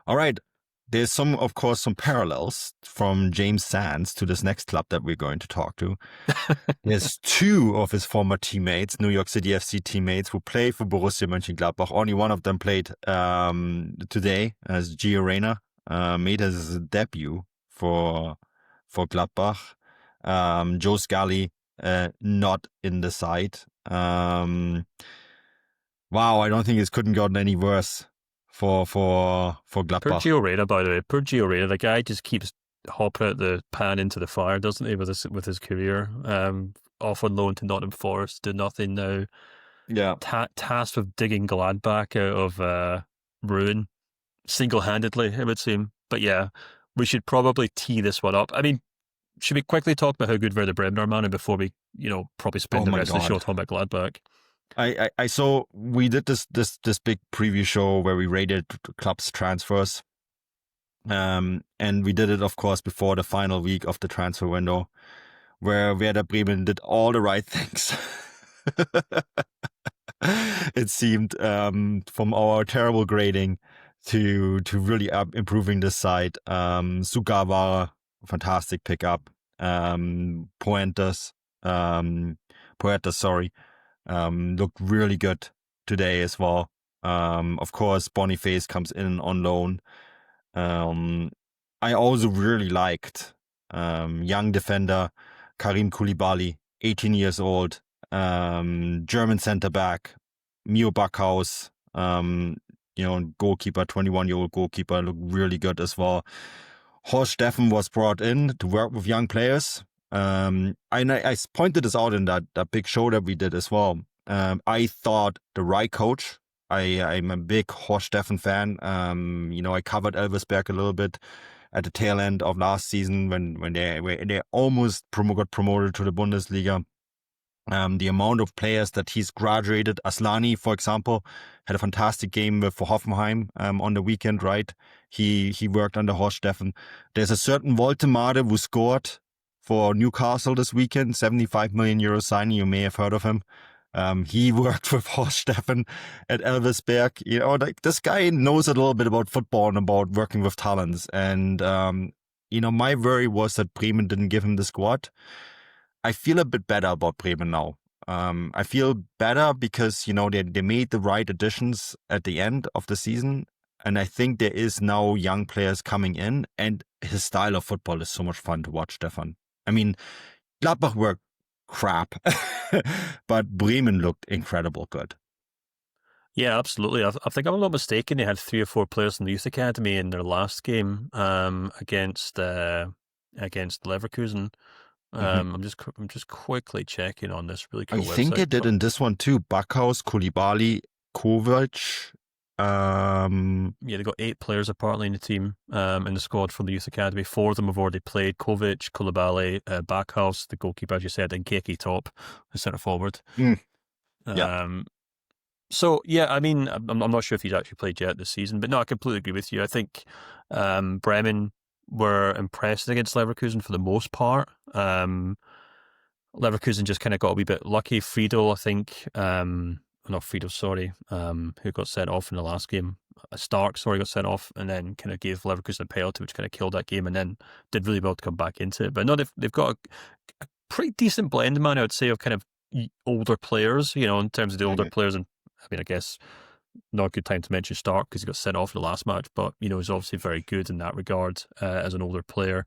All right. There's of course, some parallels from James Sands to this next club that we're going to talk to. There's two of his former teammates, New York City FC teammates, who play for Borussia Mönchengladbach. Only one of them played today, as Gio Reyna made his debut for Gladbach. Joe Scally not in the side. Wow, I don't think it couldn't gotten any worse for Gladbach. Poor Gio Reyna, by the way. Poor Gio Reyna. The guy just keeps hopping out the pan into the fire, doesn't he, with his career? Off on loan to Nottingham Forest, do nothing now. Yeah. Tasked with digging Gladbach out of ruin, single-handedly, it would seem. But yeah, we should probably tee this one up. I mean, should we quickly talk about how good Werder Bremen are, man, before we, probably spend the rest of the show talking about Gladbach? I saw we did this big preview show where we rated clubs' transfers, and we did it, of course, before the final week of the transfer window, where Werder Bremen did all the right things. It seemed, from our terrible grading to really improving this side. Sugawara, fantastic pickup. Puertas, sorry. Looked really good today as well. Of course, Boniface comes in on loan. I also really liked young defender Karim Koulibaly, 18 years old, German centre back, Mio Backhaus, goalkeeper, 21-year-old goalkeeper, looked really good as well. Horst Steffen was brought in to work with young players. I pointed this out in that big show that we did as well. I thought the right coach. I'm a big Horst Steffen fan. I covered Elversberg a little bit at the tail end of last season when they almost got promoted to the Bundesliga. The amount of players that he's graduated, Aslani, for example, had a fantastic game for Hoffenheim on the weekend, right? He worked under Horst Steffen. There's a certain Woltemade who scored for Newcastle this weekend, 75 million euro signing. You may have heard of him. He worked with Horst Steffen at Elversberg. This guy knows a little bit about football and about working with talents. And, my worry was that Bremen didn't give him the squad. I feel a bit better about Bremen now. I feel better because, they made the right additions at the end of the season. And I think there is now young players coming in, and his style of football is so much fun to watch, Stefan. I mean, Gladbach were crap, but Bremen looked incredible good. Yeah, absolutely. I think I'm not mistaken. They had 3 or 4 players in the youth academy in their last game against Leverkusen. I'm just quickly checking on this really cool website. I think they did in this one too. Backhaus, Koulibaly, Kovac. They got 8 players apparently in the team, in the squad from the youth academy. 4 of them have already played. Kovac, Koulibaly, Backhaus, the goalkeeper, as you said, and Keki Top, the centre forward. Yeah. So yeah, I mean, I'm not sure if he's actually played yet this season, but no, I completely agree with you. I think Bremen were impressed against Leverkusen for the most part. Leverkusen just kind of got a wee bit lucky. Friedel, I think, not Friedel, sorry, who got sent off in the last game. Stark, got sent off, and then kind of gave Leverkusen a penalty, which kind of killed that game, and then did really well to come back into it. But no, they've got a pretty decent blend, man, I would say, of kind of older players, in terms of the older players. And I mean, I guess not a good time to mention Stark because he got sent off in the last match, but he's obviously very good in that regard as an older player.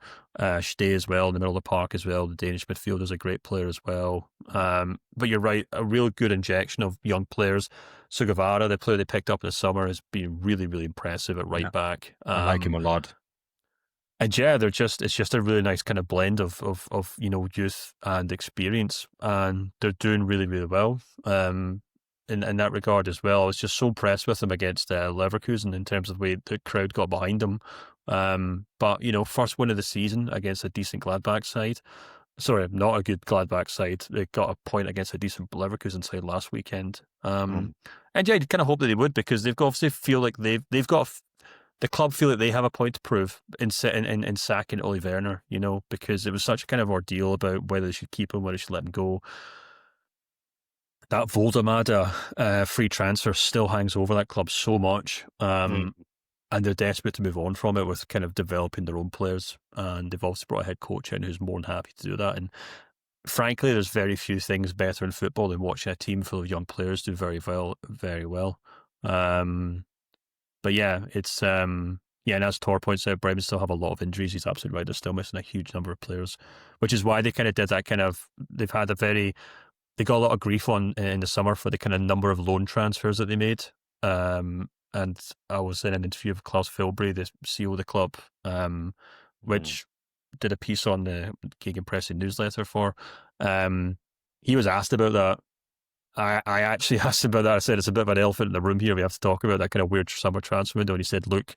Stay as well in the middle of the park as well. The Danish midfielder is a great player as well. But you're right, a real good injection of young players. Sugawara, the player they picked up in the summer, has been really, really impressive at right back. I like him a lot. And yeah, it's just a really nice kind of blend of youth and experience, and they're doing really, really well. In that regard as well, I was just so impressed with them against Leverkusen in terms of the way the crowd got behind them. But first win of the season against a decent Gladbach side. Sorry, not a good Gladbach side. They got a point against a decent Leverkusen side last weekend. And yeah, I kind of hope that they would, because they've obviously feel like they've got the club feel like they have a point to prove in sacking Ole Werner. Because it was such a kind of ordeal about whether they should keep him, whether they should let him go. That Voldemade free transfer still hangs over that club so much. and they're desperate to move on from it with kind of developing their own players. And they've also brought a head coach in who's more than happy to do that. And frankly, there's very few things better in football than watching a team full of young players do very well, very well. But yeah, it's yeah, and as Tor points out, Bremen still have a lot of injuries. He's absolutely right. They're still missing a huge number of players, which is why they kind of did that kind of. They've had a very. They got a lot of grief on in the summer for the kind of number of loan transfers that they made. And I was in an interview with Klaus Filbry, the CEO of the club, which did a piece on the Gegenpressing newsletter for. He was asked about that. I actually asked him about that. I said, it's a bit of an elephant in the room here. We have to talk about that kind of weird summer transfer window. And he said, look,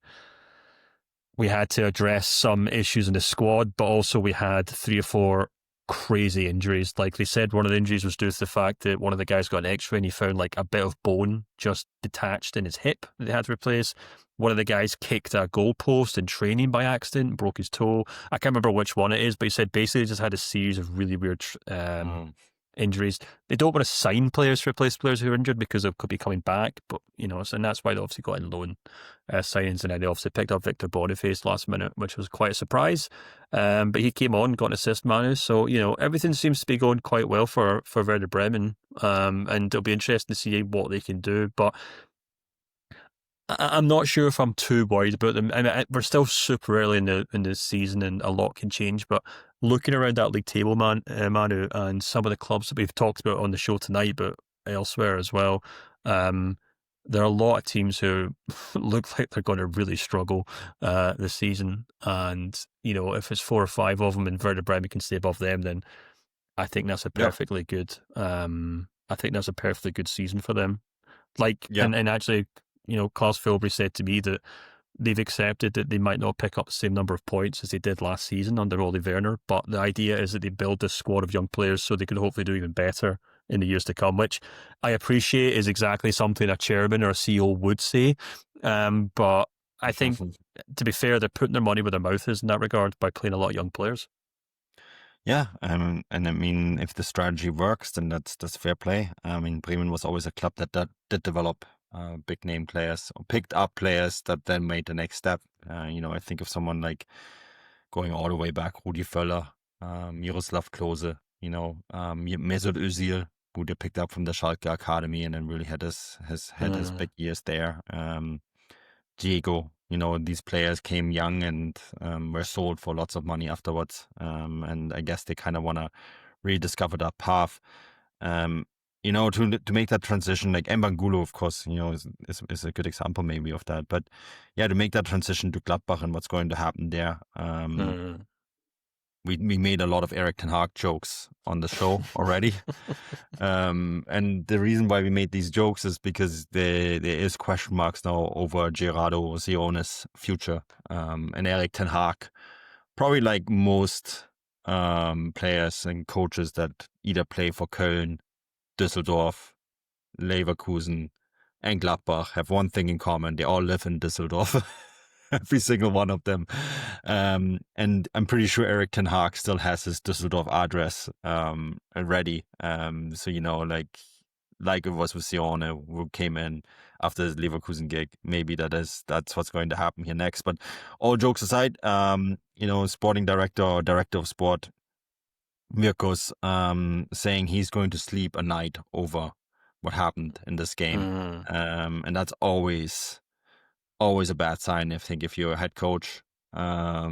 we had to address some issues in the squad, but also we had 3 or 4 crazy injuries. Like they said, one of the injuries was due to the fact that one of the guys got an x-ray and he found like a bit of bone just detached in his hip that they had to replace. One of the guys kicked a goalpost in training by accident, broke his toe. I can't remember which one it is, but he said basically he just had a series of really weird injuries. They don't want to sign players to replace players who are injured because they could be coming back, but you know, and that's why they obviously got in loan signings, and then they obviously picked up Victor Boniface last minute, which was quite a surprise. But he came on, got an assist, Manu. So you know, everything seems to be going quite well for Werder Bremen, and it'll be interesting to see what they can do. But I'm not sure if I'm too worried about them. I mean, we're still super early in the season, and a lot can change. But looking around that league table, Manu, and some of the clubs that we've talked about on the show tonight, but elsewhere as well, there are a lot of teams who look like they're going to really struggle this season. And you know, if it's 4 or 5 of them, and Werder Bremen can stay above them, then I think that's a perfectly good. I think that's a perfectly good season for them. Like, and actually, you know, Klaus Filbry said to me that they've accepted that they might not pick up the same number of points as they did last season under Ole Werner, but the idea is that they build this squad of young players so they can hopefully do even better in the years to come, which I appreciate is exactly something a chairman or a CEO would say. But I think, to be fair, they're putting their money where their mouth is in that regard by playing a lot of young players. Yeah, and I mean, if the strategy works, then that's fair play. I mean, Bremen was always a club that did develop big name players, or picked up players that then made the next step. You know, I think of someone like going all the way back, Rudi Völler, Miroslav Klose, you know, Mesut Özil, who they picked up from the Schalke Academy and then really had his big years there. Diego, you know, these players came young and were sold for lots of money afterwards. And I guess they kind of want to rediscover that path. You know, to make that transition, like Mbangulo, of course, you know, is a good example maybe of that. But yeah, to make that transition to Gladbach and what's going to happen there. We made a lot of Erik ten Hag jokes on the show already. And the reason why we made these jokes is because there is question marks now over Gerardo Seoane's future. And Erik ten Hag, probably like most players and coaches that either play for Köln, Düsseldorf, Leverkusen, and Gladbach, have one thing in common. They all live in Düsseldorf. Every single one of them. And I'm pretty sure Erik ten Hag still has his Düsseldorf address ready. So, you know, like it was with Seoane, who came in after the Leverkusen gig. Maybe that's what's going to happen here next. But all jokes aside, you know, sporting director or director of sport, Mirko's saying he's going to sleep a night over what happened in this game. And that's always a bad sign, I think, if you're a head coach. I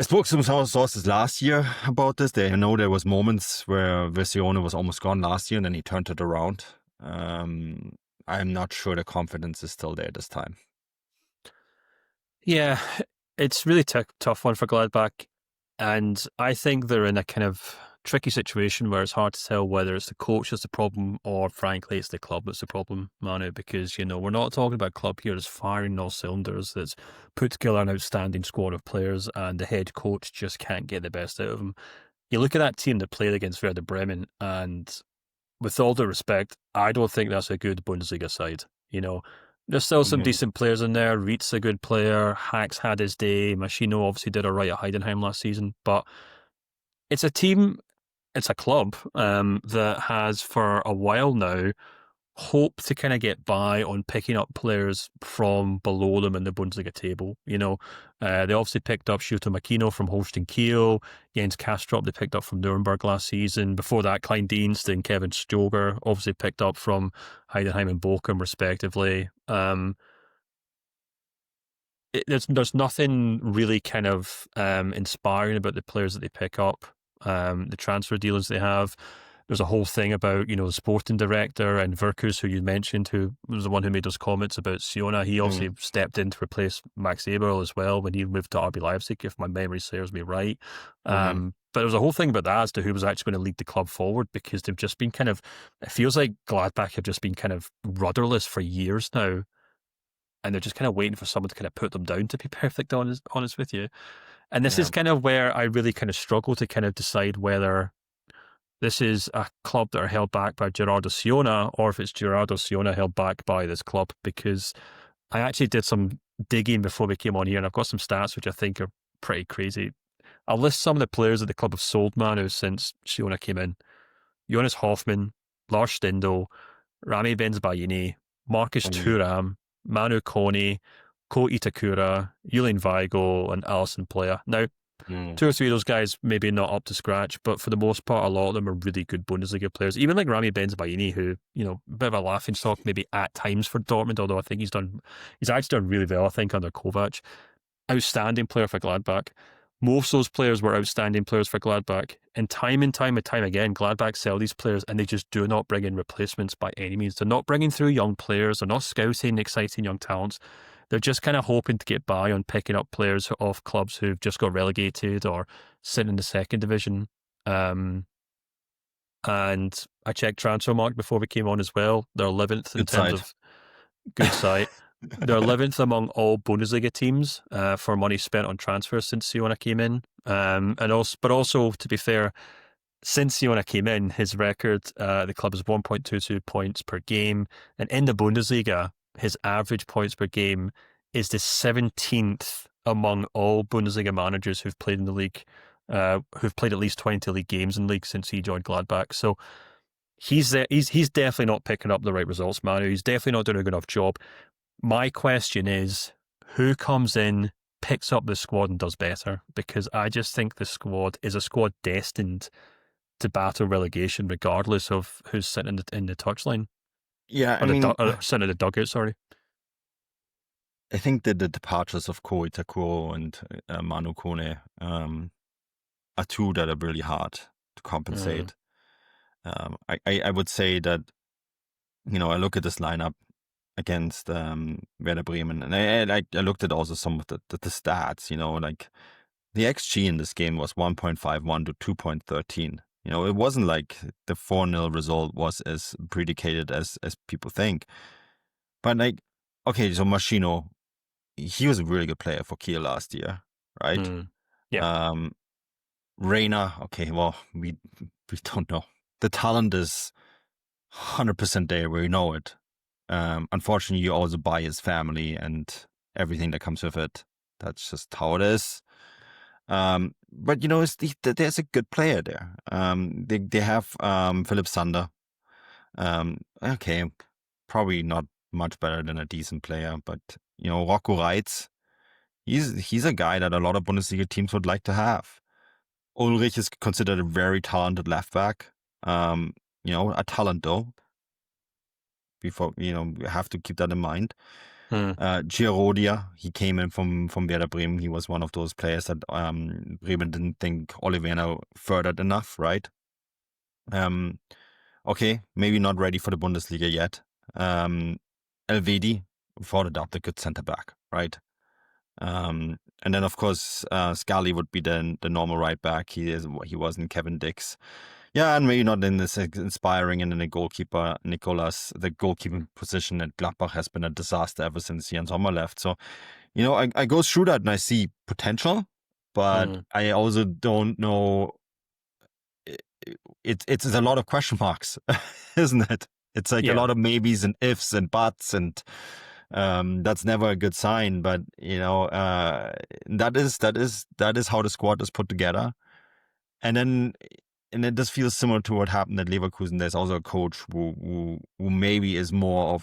spoke to some sources last year about this. They know there was moments where Seoane was almost gone last year and then he turned it around. I'm not sure the confidence is still there this time. Yeah, it's really tough one for Gladbach. And I think they're in a kind of tricky situation where it's hard to tell whether it's the coach that's the problem or, frankly, it's the club that's the problem, Manu, because, you know, we're not talking about a club here that's firing all cylinders, that's put together an outstanding squad of players and the head coach just can't get the best out of them. You look at that team that played against Werder Bremen, and with all due respect, I don't think that's a good Bundesliga side. You know, there's still some decent players in there. Riet's a good player. Hacks had his day. Machino obviously did all right at Heidenheim last season. But it's a team, it's a club that has for a while now hope to kind of get by on picking up players from below them in the Bundesliga table. They obviously picked up Shuto Makino from Holstein Kiel, Jens Kastrup they picked up from Nuremberg last season. Before that, Klein Dienst and Kevin Stoger obviously picked up from Heidenheim and Bochum respectively. There's nothing really kind of inspiring about the players that they pick up, the transfer dealings they have. There's a whole thing about, the sporting director and Virkus, who you mentioned, who was the one who made those comments about Seoane. He obviously stepped in to replace Max Eberl as well when he moved to RB Leipzig, if my memory serves me right. But there was a whole thing about that as to who was actually going to lead the club forward, because they've just been it feels like Gladbach have just been kind of rudderless for years now. And they're just kind of waiting for someone to kind of put them down, to be perfectly honest with you. And this is kind of where I really kind of struggle to kind of decide whether this is a club that are held back by Gerardo Seoane or if it's Gerardo Seoane held back by this club, because I actually did some digging before we came on here and I've got some stats which I think are pretty crazy. I'll list some of the players that the club have sold, Manu, since Seoane came in. Jonas Hoffmann, Lars Stindl, Rami Benzebaini, Marcus Thuram, Manu Kone, Ko Itakura, Julian Weigl, and Alison Player. Now, 2 or 3 of those guys maybe not up to scratch, but for the most part, a lot of them are really good Bundesliga players. Even like Rami Benzebaini, who, a bit of a laughing stock maybe at times for Dortmund, although I think he's actually done really well, I think, under Kovac. Outstanding player for Gladbach. Most of those players were outstanding players for Gladbach. And time again, Gladbach sell these players and they just do not bring in replacements by any means. They're not bringing through young players. They're not scouting exciting young talents. They're just kind of hoping to get by on picking up players off clubs who've just got relegated or sit in the second division. And I checked Transfermarkt before we came on as well. They're 11th in terms of good site. They're 11th among all Bundesliga teams for money spent on transfers since Seoane came in. But also, to be fair, since Seoane came in, his record, the club is 1.22 points per game. And in the Bundesliga, his average points per game is the 17th among all Bundesliga managers who've played in the league, who've played at least 20 league games in league since he joined Gladbach. So he's definitely not picking up the right results, Manu. He's definitely not doing a good enough job. My question is, who comes in, picks up the squad and does better? Because I just think the squad is a squad destined to battle relegation regardless of who's sitting in the touchline. Yeah, sitting in the dugout, sorry. I think that the departures of Ko Itakura and Manu Kone are 2 that are really hard to compensate. I would say that, I look at this lineup against Werder Bremen, and I looked at also some of the stats, like the XG in this game was 1.51 to 2.13. It wasn't like the 4-0 result was as predicated as people think. But like, okay, so Machino, he was a really good player for Kiel last year, right? Yeah. Reina, okay, well, we don't know. The talent is 100% there, we know it. Unfortunately, you also buy his family and everything that comes with it. That's just how it is. But there's a good player there. They have Philipp Sander. Okay, probably not much better than a decent player, but Rocco Reitz, he's a guy that a lot of Bundesliga teams would like to have. Ulrich is considered a very talented left back. A talent though. Before you have to keep that in mind. Girodia, he came in from Werder Bremen. He was one of those players that Bremen didn't think Ole Werner furthered enough, right? Okay, maybe not ready for the Bundesliga yet. Elvedi, without a doubt, a good centre back, right? And then of course Scali would be the normal right back. He wasn't Kevin Dix. Yeah, and maybe not in this inspiring, and then the goalkeeper, Nicolas, the goalkeeping position at Gladbach has been a disaster ever since Jan Sommer left. So, I go through that and I see potential, but I also don't know. It's a lot of question marks, isn't it? It's like a lot of maybes and ifs and buts, and that's never a good sign. But that is how the squad is put together. And then and it just feels similar to what happened at Leverkusen. There's also a coach who maybe is more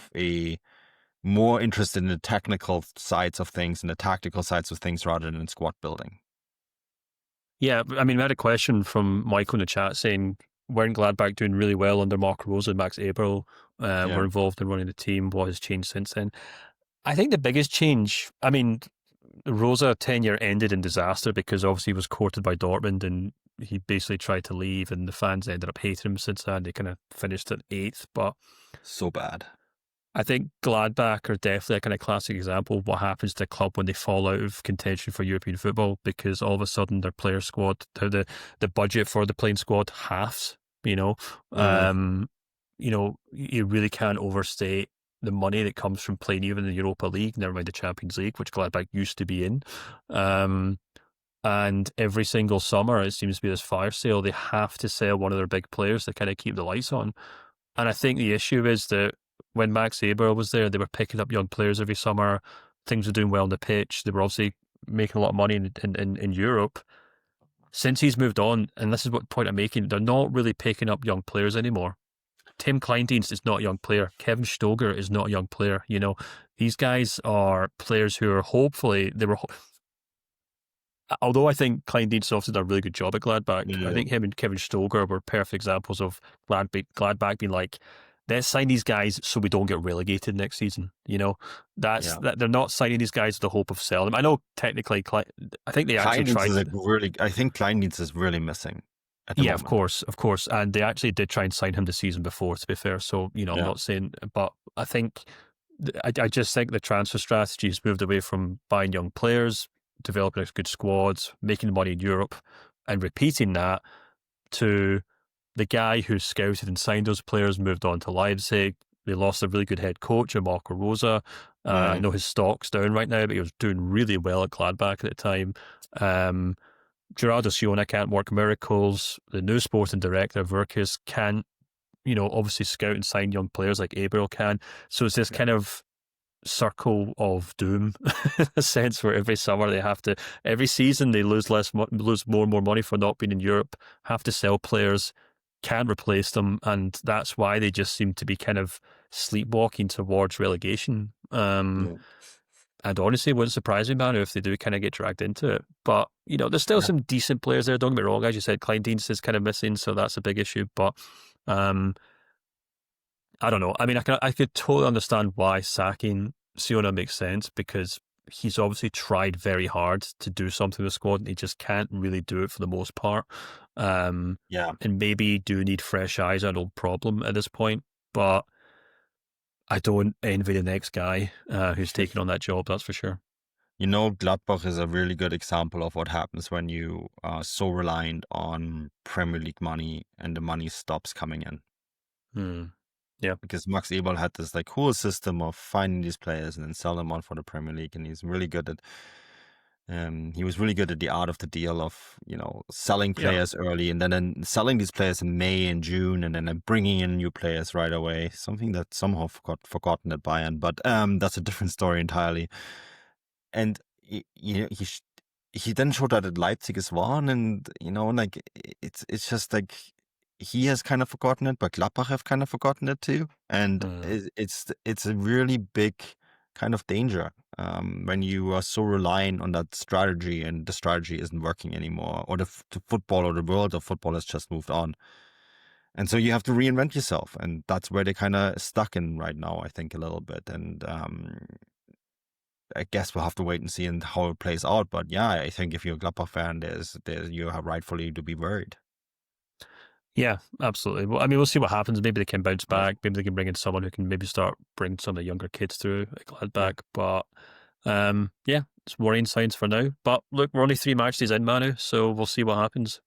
interested in the technical sides of things and the tactical sides of things rather than squad building. Yeah, I mean, we had a question from Michael in the chat saying, weren't Gladbach doing really well under Marco Rose and Max Eberl were Yeah. involved in running the team? What has changed since then? I think the biggest change, I mean, Rosa tenure ended in disaster because obviously he was courted by Dortmund and he basically tried to leave and the fans ended up hating him since then. They kind of finished at 8th. But So bad. I think Gladbach are definitely a kind of classic example of what happens to a club when they fall out of contention for European football, because all of a sudden their player squad, the budget for the playing squad halves, you know. You really can't overstate the money that comes from playing even in the Europa League, never mind the Champions League, which Gladbach used to be in. And every single summer, it seems to be this fire sale. They have to sell one of their big players to kind of keep the lights on. And I think the issue is that when Max Eber was there, they were picking up young players every summer. Things were doing well on the pitch. They were obviously making a lot of money in Europe. Since he's moved on, and this is what point I'm making, they're not really picking up young players anymore. Tim Kleindienst is not a young player. Kevin Stoger is not a young player. You know, these guys are players who are although I think Kleindienst obviously did a really good job at Gladbach, Yeah. I think him and Kevin Stoger were perfect examples of Gladbach being like, let's sign these guys so we don't get relegated next season. You know, that they're not signing these guys with the hope of selling them. I know technically, I think they actually tried. I think Kleindienst is really missing at the Yeah, moment. of course, and they actually did try and sign him the season before. To be fair, so I'm not saying, but I think I just think the transfer strategy has moved away from buying young players, developing a good squads, making money in Europe, and repeating that to the guy who scouted and signed those players moved on to Leipzig. They lost a really good head coach, Marco Rosa. I know his stock's down right now, but he was doing really well at Gladbach at the time. Gerardo Seoane can't work miracles. The new sporting director, Verkus, can't, obviously scout and sign young players like Abril can. So it's this kind of circle of doom, in a sense, where every summer every season they lose more and more money for not being in Europe, have to sell players, can't replace them, and that's why they just seem to be kind of sleepwalking towards relegation. And honestly, it wouldn't surprise me, man, if they do kind of get dragged into it. But, there's still some decent players there. Don't get me wrong. As you said, Kleindienst is kind of missing, so that's a big issue. But I don't know. I mean, I could totally understand why sacking Seoane makes sense, because he's obviously tried very hard to do something with the squad and he just can't really do it for the most part. And maybe do need fresh eyes, an old problem at this point. But I don't envy the next guy who's taking on that job, that's for sure. Gladbach is a really good example of what happens when you are so reliant on Premier League money and the money stops coming in. Yeah. Because Max Eberl had this cool system of finding these players and then sell them on for the Premier League, and he's really good at he was really good at the art of the deal of, selling players early and then selling these players in May and June and then bringing in new players right away. Something that somehow got forgotten at Bayern, but that's a different story entirely. And he then showed that at Leipzig as well, and it's just he has kind of forgotten it, but Gladbach have kind of forgotten it too, and it's a really big kind of danger when you are so reliant on that strategy and the strategy isn't working anymore, or the football or the world of football has just moved on. And so you have to reinvent yourself, and that's where they're kind of stuck in right now, I think, a little bit. And I guess we'll have to wait and see how it plays out. But yeah, I think if you're a Gladbach fan, you have rightfully to be worried. Yeah, absolutely. Well, I mean, we'll see what happens. Maybe they can bounce back. Maybe they can bring in someone who can maybe start bringing some of the younger kids through at Gladbach. But it's worrying signs for now. But look, we're only 3 matches in, Manu, so we'll see what happens.